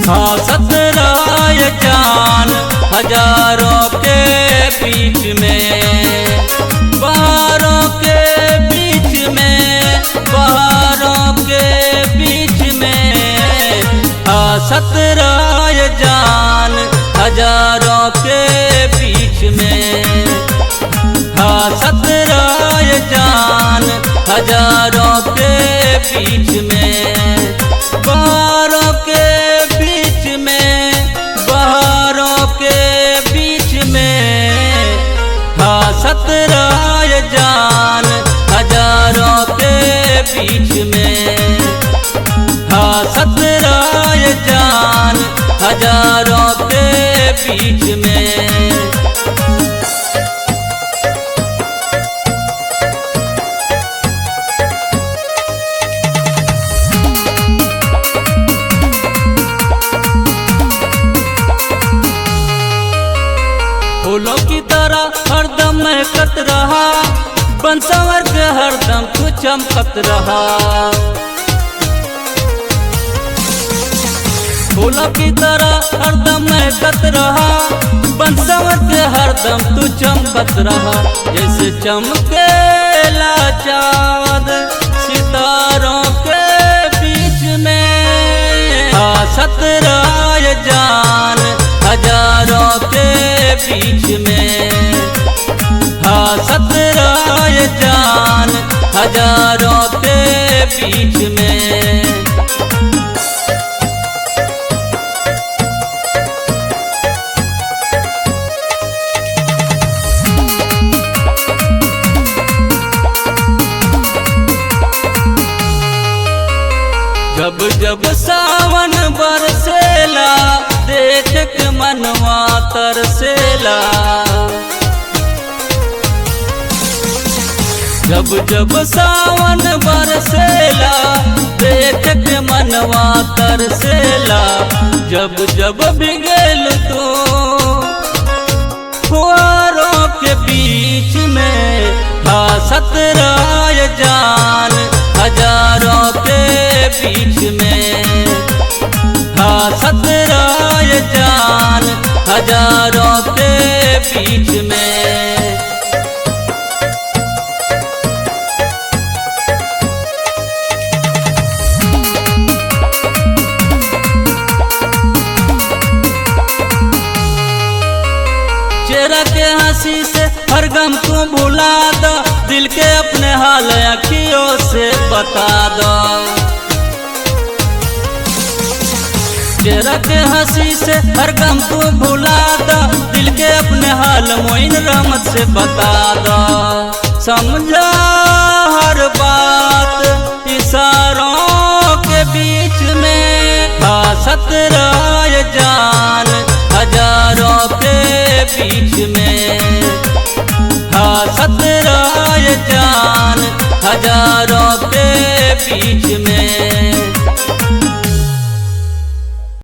हंसत रहे जान हजारों के बीच में, बहारों के बीच में, बहारों के बीच में। हंसत रहे जान हजारों के बीच में, हंसत रहे जान हजारों के बीच में। बहारों के बीच में, बहारों के बीच में। हंसत रहे जान हजारों के बीच में, हंसत रहे जान हजारों के बीच में। फूलों की तरह हरदम महकत रहा, बंसवर के हरदम तू चमकत रहा। फूलों की तरह हरदम महकत रहा, बंसवर के हरदम तू चमकत रहा। जैसे चमकेला चाँद सितारों के बीच में। हंसत रहे जान हजारों के बीच में, हंसत रहे जान हजारों के बीच में। जब जब सावन बरसेला, देख के मनवा तरसेला। जब जब सावन बरसेला, देख के मनवा तरसेला। जब जब भीगेल तो फुहारों के बीच में। हंसत रहे जान हजारों के बीच में, हंसत रहे जान हजारों के बीच में। चेहरा के हंसी से हर गम को भुला दो, दिल के अपने हाल अखियों से बता दो। चेहरा के हंसी से हर गम को भुला दो, दिल के अपने हाल मोइन रहमत से बता दो। समझा हर बात इशारों के बीच में। हंसत रहे जान हजारों के बीच में, हंसत रहे जान हजारों के बीच में।